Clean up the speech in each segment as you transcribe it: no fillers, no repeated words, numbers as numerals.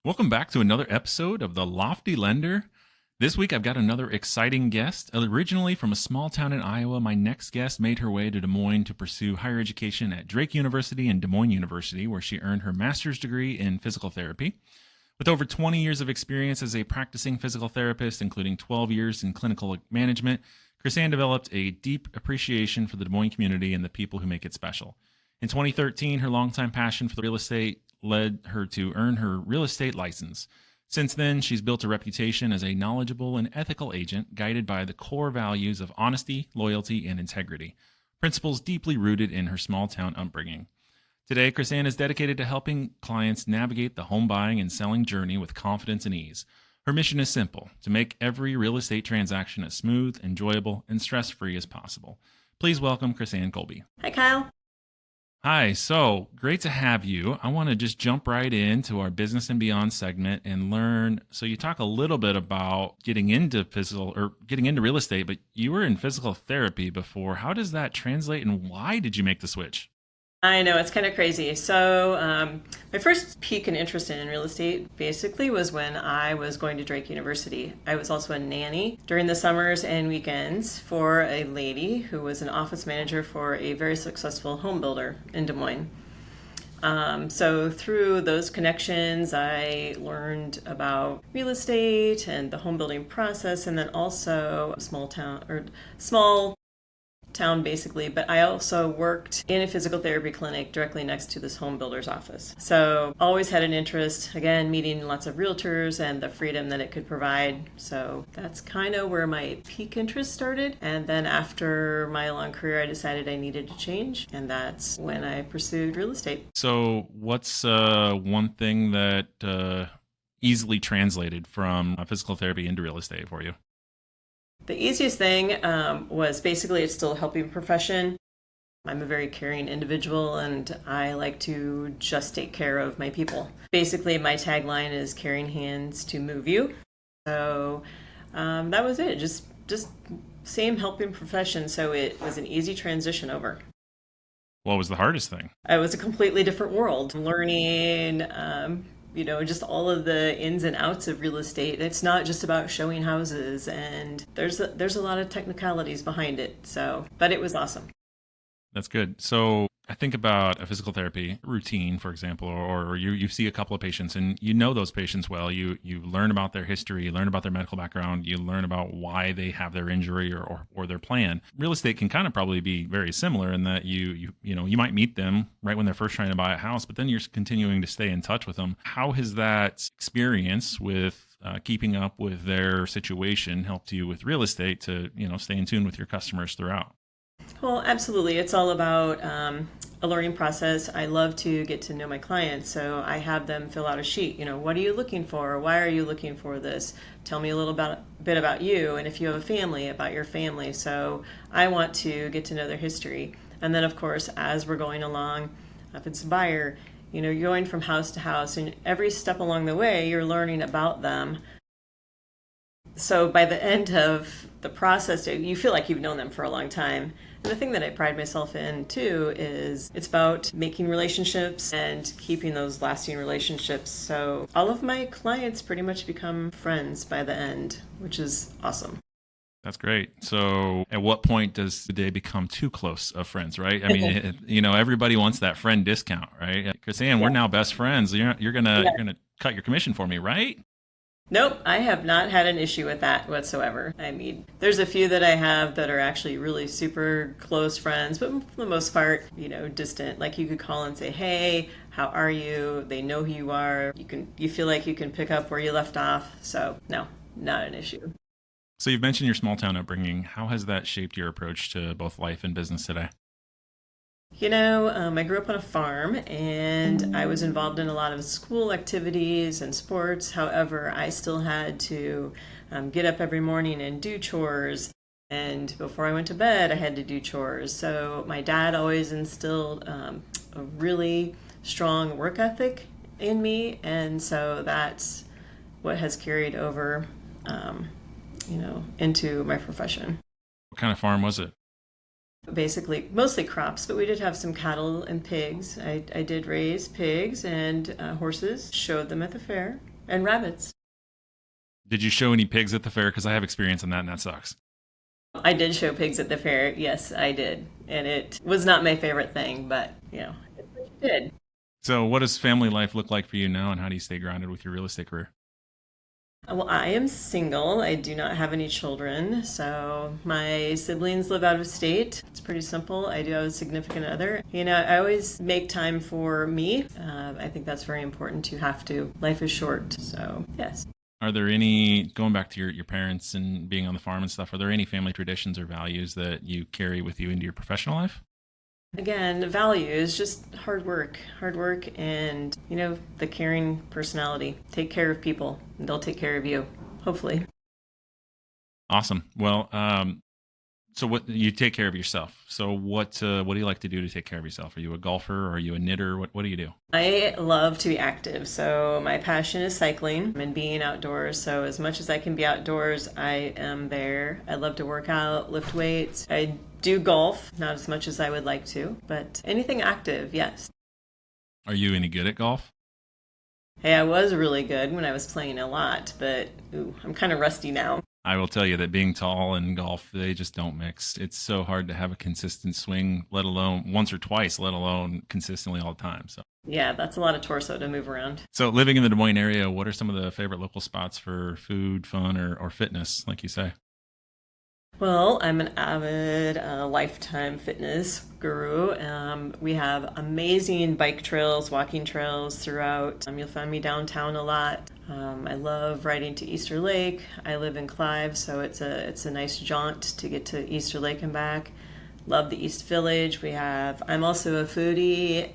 Welcome back to another episode of The Lofty Lender. This week I've got another exciting guest. Originally from a small town in Iowa, my next guest made her way to Des Moines to pursue higher education at Drake University and Des Moines University, where she earned her master's degree in physical therapy. With over 20 years of experience as a practicing physical therapist, including 12 years in clinical management, Krisanne developed a deep appreciation for the Des Moines community and the people who make it special. In 2013, her longtime passion for real estate led her to earn her real estate license. Since then, she's built a reputation as a knowledgeable and ethical agent guided by the core values of honesty, loyalty, and integrity, principles deeply rooted in her small town upbringing. Today, Krisanne is dedicated to helping clients navigate the home buying and selling journey with confidence and ease. Her mission is simple: to make every real estate transaction as smooth, enjoyable, and stress-free as possible. Please welcome Krisanne Colby. Hi, Kyle. Hi, so great to have you. I want to just jump right into our Business and Beyond segment and learn. So you talk a little bit about getting into real estate, but you were in physical therapy before. How does that translate, and why did you make the switch? I know, it's kind of crazy. So my first peak in interest in real estate basically was when I was going to Drake University. I was also a nanny during the summers and weekends for a lady who was an office manager for a very successful home builder in Des Moines. So through those connections, I learned about real estate and the home building process, and then also small town basically, but I also worked in a physical therapy clinic directly next to this home builder's office. So always had an interest, again, meeting lots of realtors and the freedom that it could provide. So that's kind of where my peak interest started. And then after my long career, I decided I needed to change, and that's when I pursued real estate. So what's one thing that easily translated from physical therapy into real estate for you? The easiest thing was basically it's still a helping profession. I'm a very caring individual, and I like to just take care of my people. Basically, my tagline is caring hands to move you. So that was it. Just same helping profession. So it was an easy transition over. What was the hardest thing? It was a completely different world. Learning, just all of the ins and outs of real estate. It's not just about showing houses, and there's a lot of technicalities behind it. So, but it was awesome. That's good. So I think about a physical therapy routine, for example, or you see a couple of patients and you know those patients well. You learn about their history, you learn about their medical background, you learn about why they have their injury or their plan. Real estate can kind of probably be very similar in that you might meet them right when they're first trying to buy a house, but then you're continuing to stay in touch with them. How has that experience with keeping up with their situation helped you with real estate to stay in tune with your customers throughout? Well, absolutely. It's all about a learning process. I love to get to know my clients, so I have them fill out a sheet. What are you looking for? Why are you looking for this? Tell me a little bit about you, and if you have a family, about your family. So I want to get to know their history. And then, of course, as we're going along, if it's a buyer, you're going from house to house, and every step along the way, you're learning about them. So by the end of the process, you feel like you've known them for a long time. And the thing that I pride myself in too is it's about making relationships and keeping those lasting relationships. So all of my clients pretty much become friends by the end, which is awesome. That's great. So at what point does they become too close of friends, right? I mean, everybody wants that friend discount, right? Krisanne, we're now best friends. You're gonna cut your commission for me, right? Nope, I have not had an issue with that whatsoever. I mean, there's a few that I have that are actually really super close friends, but for the most part, distant. Like you could call and say, "Hey, how are you?" They know who you are. You feel like you can pick up where you left off. So no, not an issue. So you've mentioned your small town upbringing. How has that shaped your approach to both life and business today? I grew up on a farm, and I was involved in a lot of school activities and sports. However, I still had to get up every morning and do chores. And before I went to bed, I had to do chores. So my dad always instilled a really strong work ethic in me. And so that's what has carried over, into my profession. What kind of farm was it? Basically, mostly crops, but we did have some cattle and pigs. I did raise pigs and horses, showed them at the fair. And rabbits. Did you show any pigs at the fair? Because I have experience in that, and that sucks. I did show pigs at the fair. Yes, I did. And it was not my favorite thing, but, it's what you did. So, what does family life look like for you now, and how do you stay grounded with your real estate career? Well, I am single. I do not have any children. So my siblings live out of state. It's pretty simple. I do have a significant other. I always make time for me. I think that's very important. You have to. Life is short. So, yes. Are there any, going back to your parents and being on the farm and stuff, are there any family traditions or values that you carry with you into your professional life? Again, the value is just hard work, and, the caring personality. Take care of people, and they'll take care of you, hopefully. Awesome. Well, so what you take care of yourself. So what do you like to do to take care of yourself? Are you a golfer or are you a knitter? What do you do? I love to be active. So my passion is cycling and being outdoors. So as much as I can be outdoors, I am there. I love to work out, lift weights. I do golf, not as much as I would like to, but anything active, yes. Are you any good at golf? Hey, I was really good when I was playing a lot, but I'm kind of rusty now. I will tell you that being tall and golf, they just don't mix. It's so hard to have a consistent swing, let alone once or twice, let alone consistently all the time. Yeah, that's a lot of torso to move around. So living in the Des Moines area, what are some of the favorite local spots for food, fun, or fitness, like you say? Well, I'm an avid lifetime fitness guru. We have amazing bike trails, walking trails throughout. You'll find me downtown a lot. I love riding to Easter Lake. I live in Clive, so it's a nice jaunt to get to Easter Lake and back. Love the East Village. I'm also a foodie,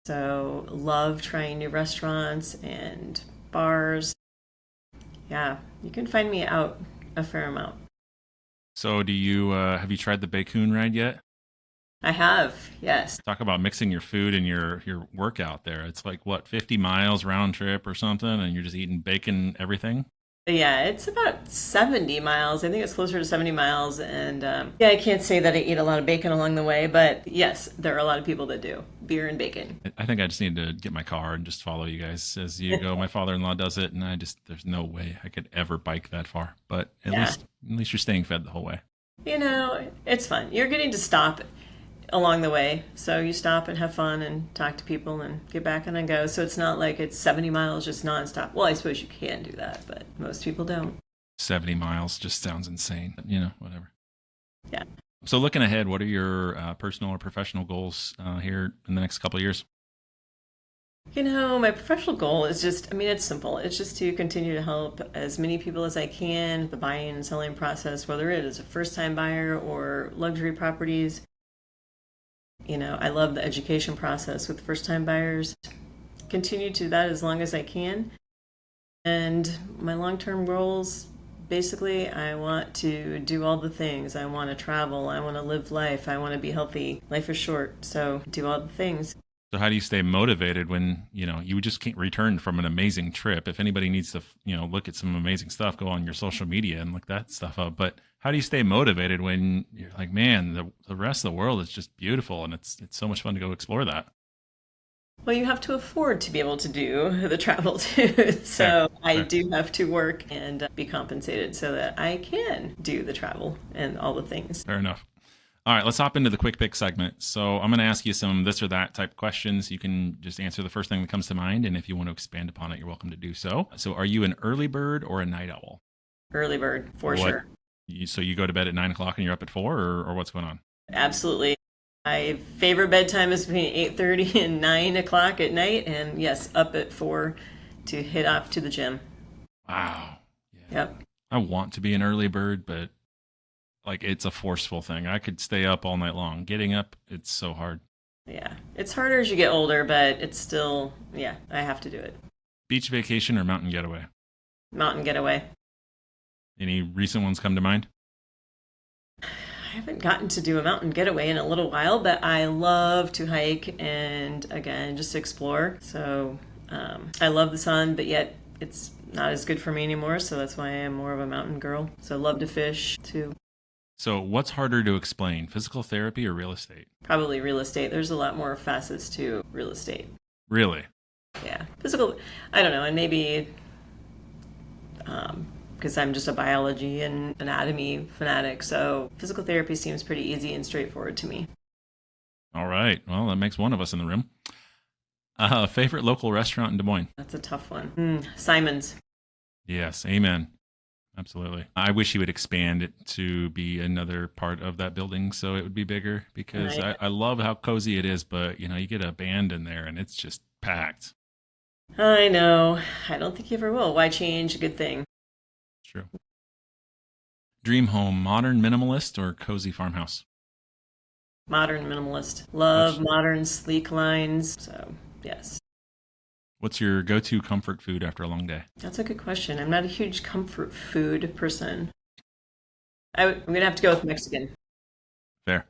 so love trying new restaurants and bars. Yeah, you can find me out a fair amount. So do you have you tried the Bacon ride yet? I have, yes. Talk about mixing your food and your workout there. It's like what, 50 miles round trip or something, and you're just eating bacon everything? Yeah, it's about 70 miles. I think it's closer to 70 miles. And yeah, I can't say that I eat a lot of bacon along the way, but yes, there are a lot of people that do. Beer and bacon. I think I just need to get my car and just follow you guys as you go. My father-in-law does it, and there's no way I could ever bike that far. But at least you're staying fed the whole way. It's fun. You're getting to stop along the way. So you stop and have fun and talk to people and get back and then go. So it's not like it's 70 miles just nonstop. Well, I suppose you can do that, but most people don't. 70 miles just sounds insane. Whatever. Yeah. So looking ahead, what are your personal or professional goals here in the next couple of years? My professional goal is it's simple. It's just to continue to help as many people as I can, the buying and selling process, whether it is a first-time buyer or luxury properties. I love the education process with first-time buyers. Continue to do that as long as I can. And my long-term goals, basically, I want to do all the things. I want to travel. I want to live life. I want to be healthy. Life is short, so do all the things. So how do you stay motivated when, you just can't return from an amazing trip? If anybody needs to, look at some amazing stuff, go on your social media and look that stuff up. But how do you stay motivated when you're like, man, the rest of the world is just beautiful and it's so much fun to go explore that? Well, you have to afford to be able to do the travel too. So I do have to work and be compensated so that I can do the travel and all the things. Fair enough. All right, let's hop into the quick pick segment. So I'm going to ask you some this or that type questions. You can just answer the first thing that comes to mind. And if you want to expand upon it, you're welcome to do so. So are you an early bird or a night owl? Early bird, for sure. So you go to bed at 9 o'clock and you're up at 4 or what's going on? Absolutely. My favorite bedtime is between 8:30 and 9 o'clock at night. And yes, up at 4 to head off to the gym. Wow. Yeah. Yep. I want to be an early bird, but it's a forceful thing. I could stay up all night long. Getting up, it's so hard. Yeah. It's harder as you get older, but it's still, I have to do it. Beach vacation or mountain getaway? Mountain getaway. Any recent ones come to mind? I haven't gotten to do a mountain getaway in a little while, but I love to hike and, again, just explore. So I love the sun, but yet it's not as good for me anymore. So that's why I'm more of a mountain girl. So I love to fish too. So what's harder to explain, physical therapy or real estate? Probably real estate. There's a lot more facets to real estate. Really? Yeah, physical. I don't know, and maybe because I'm just a biology and anatomy fanatic, so physical therapy seems pretty easy and straightforward to me. All right. Well, that makes one of us in the room. Favorite local restaurant in Des Moines? That's a tough one. Simon's. Yes. Amen. Absolutely. I wish he would expand it to be another part of that building so it would be bigger because I, I love how cozy it is, but you get a band in there and it's just packed. I know. I don't think you ever will. Why change a good thing? It's true. Dream home, modern minimalist or cozy farmhouse? Modern minimalist. Love What's modern, sleek lines. So, yes. what's your go-to comfort food after a long day? That's a good question. I'm not a huge comfort food person. I'm going to have to go with Mexican. Fair.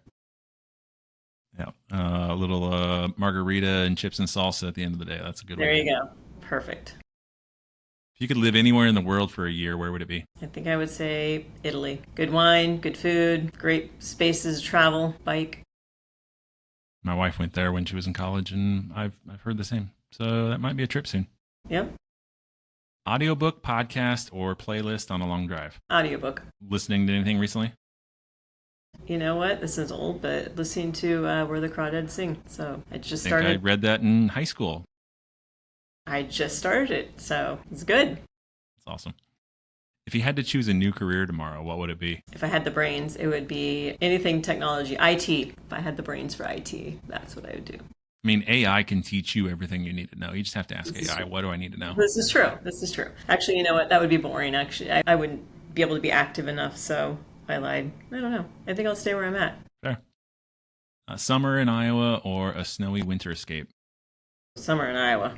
Yeah. A little margarita and chips and salsa at the end of the day. That's a good There way to you end it. go. Perfect. If you could live anywhere in the world for a year, where would it be? I think I would say Italy. Good wine, good food, great spaces to travel, bike. My wife went there when she was in college, and I've heard the same. So that might be a trip soon. Yep. Audiobook, podcast, or playlist on a long drive. Audiobook. Listening to anything recently? You know what? This is old, but listening to Where the Crawdads Sing. So I just I think I started. read that in high school. I just started it, so it's good. It's awesome. If you had to choose a new career tomorrow, what would it be? If I had the brains, it would be anything technology, IT. If I had the brains for IT, that's what I would do. I mean, AI can teach you everything you need to know. You just have to ask This is AI, true. what do I need to know? This is true. This is true. Actually, you know what? That would be boring. Actually, I wouldn't be able to be active enough, so I lied. I don't know. I think I'll stay where I'm at. Fair. Summer in Iowa or a snowy winter escape? Summer in Iowa.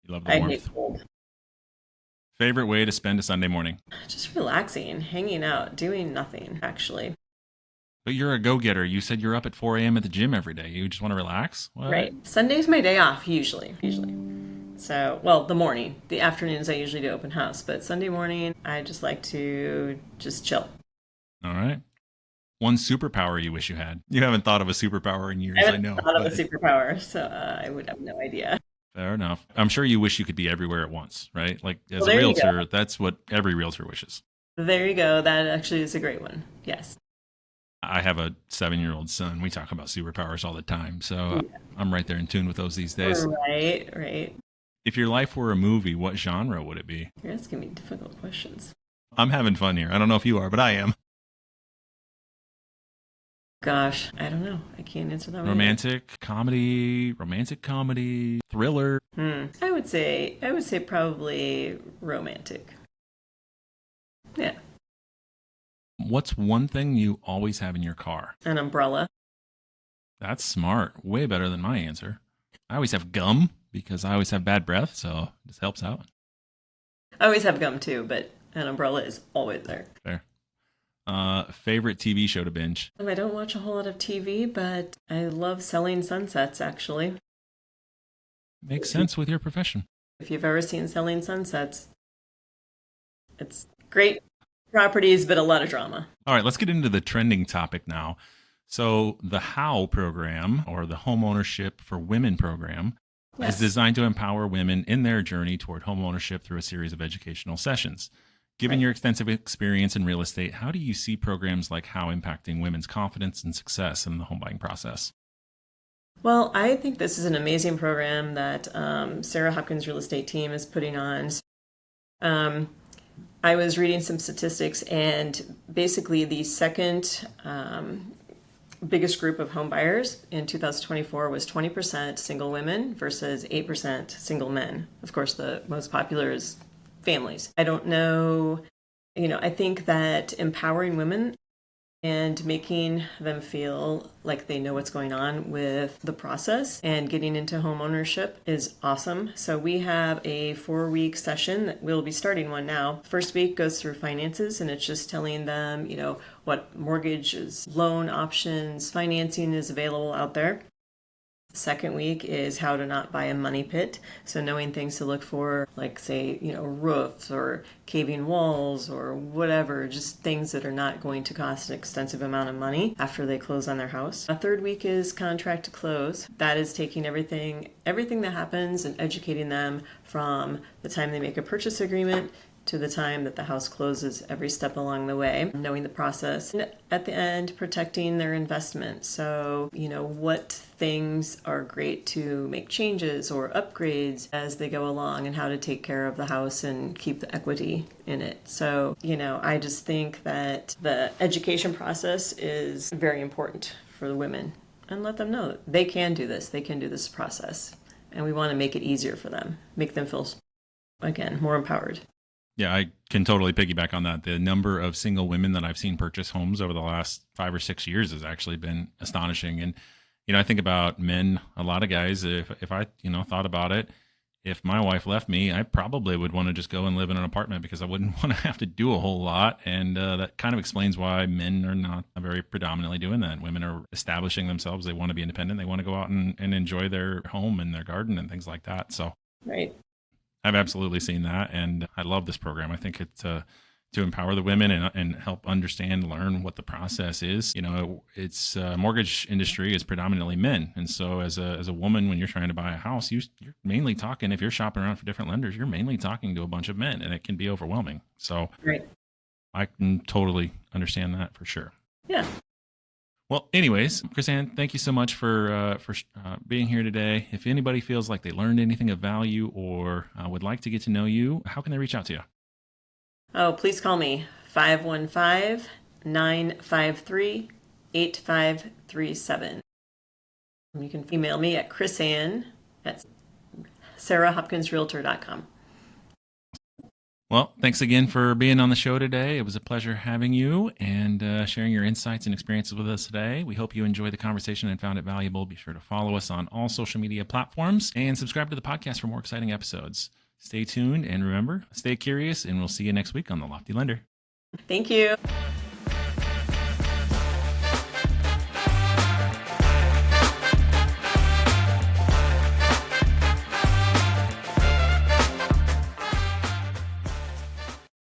You love the I warmth. hate cold. Favorite way to spend a Sunday morning? Just relaxing, hanging out, doing nothing, actually. But you're a go-getter. You said you're up at 4 a.m. at the gym every day. You just want to relax? What? Right. Sunday's my day off, usually. So, well, the morning. The afternoons I usually do open house, but Sunday morning I just like to just chill. All right. One superpower you wish you had. You haven't thought of a superpower in years, I I haven't know. thought of a But superpower, so I would have no idea. fair enough. I'm sure you wish you could be everywhere at once, right? Like as Well, a there you go. realtor, that's what every realtor wishes. There you go. That actually is a great one. Yes. I have a 7-year-old son. We talk about superpowers all the time. So I'm right there in tune with those these days. Right, right. If your life were a movie, what genre would it be? You're asking me difficult questions. I'm having fun here. I don't know if you are, but I am. Gosh, I don't know. I can't answer that one. Romantic comedy, thriller. I would say probably romantic. Yeah. What's one thing you always have in your car? An umbrella. That's smart. Way better than my answer. I always have gum because I always have bad breath, so this helps out. I always have gum too, but an umbrella is always there. Fair. Favorite TV show to binge? I don't watch a whole lot of TV, but I love Selling Sunsets, actually. Makes sense with your profession. If you've ever seen Selling Sunsets, it's great properties, but a lot of drama. All right, let's get into the trending topic now. So, the HOW program, or the Homeownership for Women program, is designed to empower women in their journey toward homeownership through a series of educational sessions. Given your extensive experience in real estate, how do you see programs like HOW impacting women's confidence and success in the home buying process? Well, I think this is an amazing program that Sarah Hopkins' real estate team is putting on. I was reading some statistics, and basically the second biggest group of home buyers in 2024 was 20% single women versus 8% single men. Of course, the most popular is families. I don't know, I think that empowering women and making them feel like they know what's going on with the process and getting into home ownership is awesome. So we have a 4-week session that we'll be starting one now. First week goes through finances, and it's just telling them, what mortgages, loan options, financing is available out there. Second week is how to not buy a money pit. So knowing things to look for, like say, roofs or caving walls or whatever, just things that are not going to cost an extensive amount of money after they close on their house. A third week is contract to close. That is taking everything that happens and educating them from the time they make a purchase agreement to the time that the house closes, every step along the way, knowing the process. And at the end, protecting their investment. So, what things are great to make changes or upgrades as they go along, and how to take care of the house and keep the equity in it. So, I just think that the education process is very important for the women, and let them know that they can do this. They can do this process. And we want to make it easier for them, make them feel, again, more empowered. Yeah, I can totally piggyback on that. The number of single women that I've seen purchase homes over the last 5 or 6 years has actually been astonishing. And, I think about men, a lot of guys, if I, thought about it, if my wife left me, I probably would want to just go and live in an apartment because I wouldn't want to have to do a whole lot. And that kind of explains why men are not very predominantly doing that. Women are establishing themselves. They want to be independent. They want to go out and enjoy their home and their garden and things like that. So Right. I've absolutely seen that, and I love this program. I think it's to empower the women and help understand, learn what the process is. It's mortgage industry is predominantly men, and so as a woman, when you're trying to buy a house, you're mainly talking. If you're shopping around for different lenders, you're mainly talking to a bunch of men, and it can be overwhelming. So Right. I can totally understand that for sure. Yeah. Well, anyways, Krisanne, thank you so much for being here today. If anybody feels like they learned anything of value or would like to get to know you, how can they reach out to you? Oh, please call me 515-953-8537. You can email me at Krisanne at sarahhopkinsrealtor.com. Well, thanks again for being on the show today. It was a pleasure having you and sharing your insights and experiences with us today. We hope you enjoyed the conversation and found it valuable. Be sure to follow us on all social media platforms and subscribe to the podcast for more exciting episodes. Stay tuned and remember, stay curious, and we'll see you next week on The Lofty Lender. Thank you.